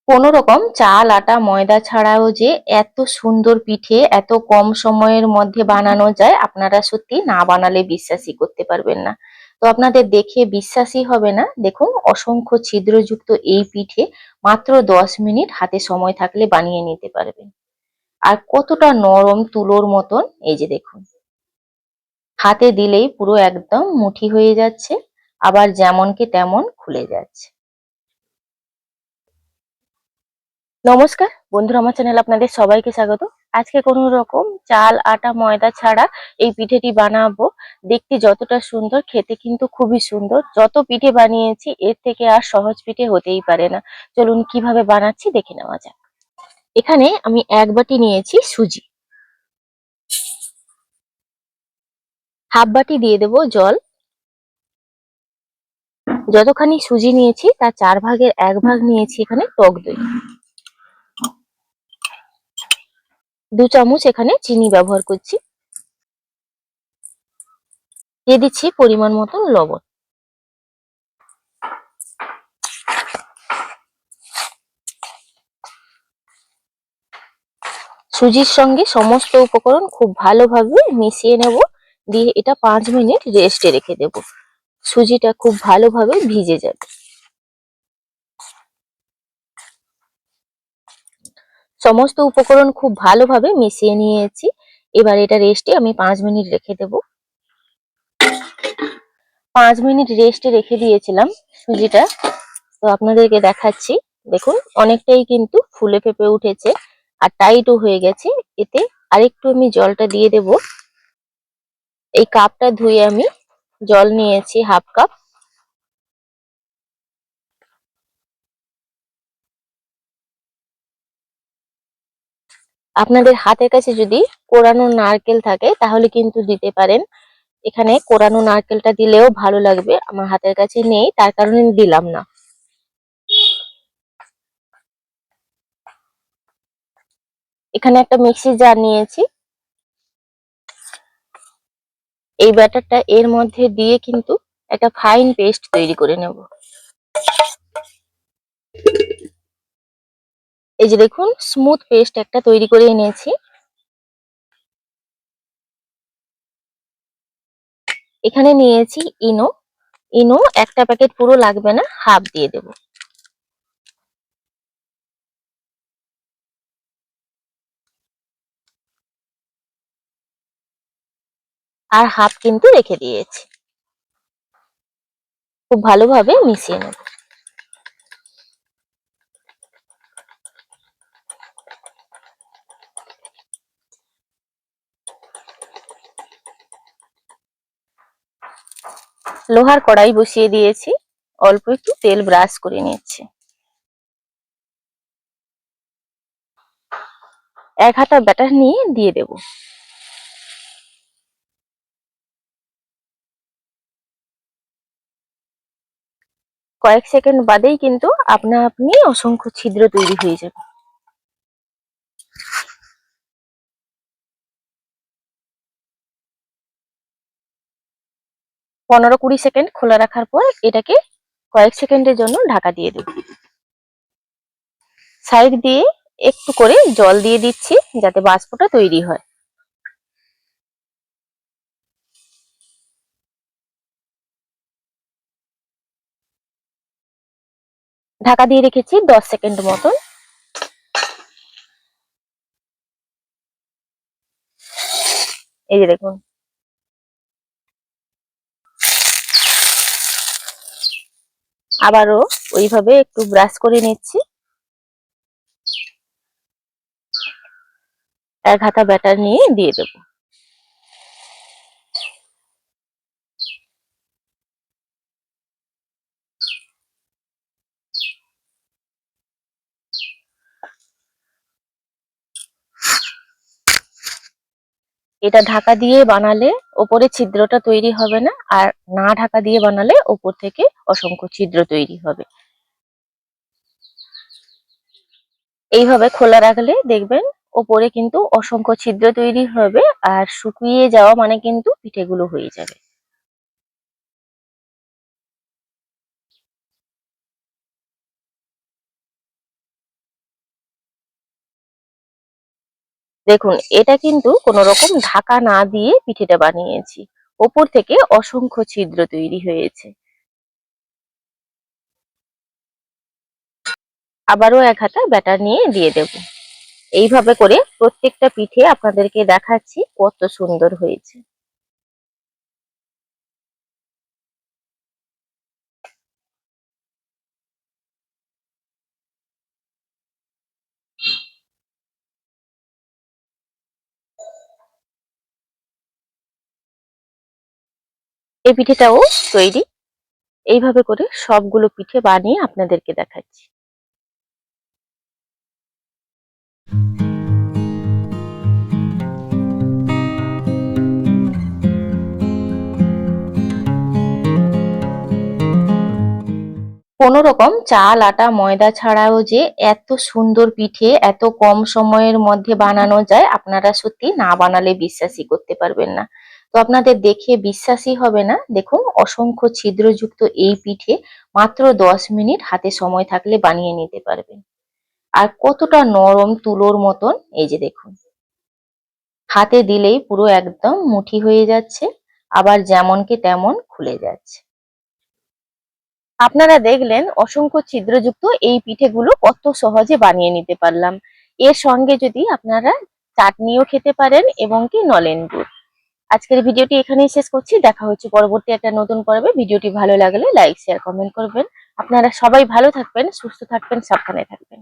কোনো রকম চাল আটা ময়দা ছাড়াও যে এত সুন্দর পিঠে এত কম সময়ের মধ্যে বানানো যায়, আপনারা সত্যি না বানালে বিশ্বাসই করতে পারবেন না। তো আপনাদের দেখে বিশ্বাসই হবে না। দেখুন, অসংখ্য ছিদ্রযুক্ত এই পিঠে মাত্র 10 মিনিট হাতে সময় থাকলে বানিয়ে নিতে পারবেন। আর কতটা নরম তুলোর মতন, এই যে দেখুন, হাতে দিলেই পুরো একদম মুঠি হয়ে যাচ্ছে, আবার যেমনকে তেমন খুলে যাচ্ছে। নমস্কার বন্ধুরা, আমার চ্যানেল আপনাদের সবাইকে স্বাগত। আজকে কোনো রকম চাল আটা ময়দা ছাড়া এই পিঠেটি বানাবো। দেখতে যতটা সুন্দর, খেতে কিন্তু খুবই সুন্দর। যত পিঠে বানিয়েছি এর থেকে আর সহজ পিঠে হতেই পারে না। চলুন কিভাবে বানাচ্ছি দেখে নেওয়া যাক। এখানে আমি 1 বাটি নিয়েছি সুজি, হাফ বাটি দিয়ে দেবো জল। যতখানি সুজি নিয়েছি তার 4 ভাগের 1 ভাগ নিয়েছি এখানে টক দই। 2 চামচ এখানে চিনি ব্যবহার করছি। দিয়ে দিচ্ছি পরিমাণ মতন লবণ। সুজির সঙ্গে সমস্ত উপকরণ খুব ভালোভাবে মিশিয়ে নেব, দিয়ে এটা 5 মিনিট রেস্টে রেখে দেব। সুজিটা খুব ভালোভাবে ভিজে যাবে। সমস্ত উপকরণ খুব ভালোভাবে মিশিয়ে নিয়েছি। এবার এটা রেস্টে আমি 5 মিনিট রেখে দেব। 5 মিনিট রেস্টে রেখে দিয়েছিলাম সুজিটা। তো আপনাদেরকে দেখাচ্ছি। দেখুন, অনেকটাই কিন্তু ফুলে ফেপে উঠেছে আর টাইটও হয়ে গেছে। এতে আরেকটু আমি জলটা দিয়ে দেব। এই কাপটা ধুয়ে আমি জল নিয়েছি হাফ কাপ। আপনাদের হাতের কাছে যদি কোরানো নারকেল থাকে তাহলে কিন্তু দিতে পারেন। এখানে কোরানো নারকেলটা দিলেও ভালো লাগবে, আমার হাতের কাছে নেই তার কারণে দিলাম না। এখানে একটা মিক্সি জার নিয়েছি। এই ব্যাটারটা এর মধ্যে দিয়ে কিন্তু একটা ফাইন পেস্ট তৈরি করে নেব। এই যে দেখুন, স্মুথ পেস্ট একটা তৈরি করে এনেছি। এখানে নিয়েছি ইনো। ইনো একটা প্যাকেট পুরো লাগবে না, হাফ দিয়ে দেব। আর হাফ কিন্তু রেখে দিয়েছি। খুব ভালোভাবে মিশিয়ে নেব। লোহার কড়াই বসিয়ে দিয়েছি, অল্প একটু তেল ব্রাশ করে নিচ্ছি। 1 হাতা ব্যাটার নিয়ে দিয়ে দেব। কয়েক সেকেন্ড বাদেই কিন্তু আপনা আপনি অসংখ্য ছিদ্র তৈরি হয়ে যাবে। পনেরো কুড়ি সেকেন্ড খোলা রাখার পর এটাকে কয়েক সেকেন্ডের জন্য ঢাকা দিয়ে দেব। সাইড দিয়ে একটু করে জল দিয়ে দিচ্ছি যাতে বাষ্পটা তৈরি হয়। ঢাকা দিয়ে রেখেছি 10 সেকেন্ড মতন। এই যে দেখুন, আবারও ওইভাবে একটু ব্রাশ করে নিচ্ছি। 1 হাতা ব্যাটার নিয়ে দিয়ে দেব। এটা ঢাকা দিয়ে বানালে ওপরে ছিদ্রটা তৈরি হবে না, আর না ঢাকা দিয়ে বানালে ওপর থেকে অসংখ্য ছিদ্র তৈরি হবে। এইভাবে খোলা রাখলে দেখবেন ওপরে কিন্তু অসংখ্য ছিদ্র তৈরি হবে, আর শুকিয়ে যাওয়া মানে কিন্তু পিঠেগুলো হয়ে যাবে। দেখুন, এটা কিন্তু কোনো রকম ঢাকা না দিয়ে পিঠেটা বানিয়েছি। ওপর থেকে অসংখ্য ছিদ্র তৈরি হয়েছে। আবারও ১ হাতা ব্যাটার নিয়ে দিয়ে দেব। এইভাবে করে প্রত্যেকটা পিঠে আপনাদেরকে দেখাচ্ছি কত সুন্দর হয়েছে। এই পিঠেটাও তৈরি। এইভাবে করে সবগুলো পিঠে বানিয়ে আপনাদেরকে দেখাচ্ছি। কোনো রকম চাল, আটা, ময়দা ছাড়াও যে এত সুন্দর পিঠে এত কম সময়ের মধ্যে বানানো যায়, আপনারা সত্যি না বানালে বিশ্বাসই করতে পারবেন না। তো আপনাদের দেখে বিশ্বাসই হবে না। দেখুন, অসংখ্য ছিদ্রযুক্ত এই পিঠে মাত্র 10 মিনিট হাতে সময় থাকলে বানিয়ে নিতে পারবেন। আর কতটা নরম তুলোর মতন, এই যে দেখুন, হাতে দিলেই পুরো একদম মুঠি হয়ে যাচ্ছে, আবার যেমনকে তেমন খুলে যাচ্ছে। আপনারা দেখলেন অসংখ্য ছিদ্রযুক্ত এই পিঠেগুলো কত সহজে বানিয়ে নিতে পারলাম। এর সঙ্গে যদি আপনারা চাটনিও খেতে পারেন এবং কি নলেন গুড়। আজকের ভিডিওটি এখানেই শেষ করছি। দেখা হচ্ছে পরবর্তী একটা নতুন পর্বে। ভিডিওটি ভালো লাগলে লাইক, শেয়ার, কমেন্ট করবেন। আপনারা সবাই ভালো থাকবেন, সুস্থ থাকবেন, সাবধানে থাকবেন।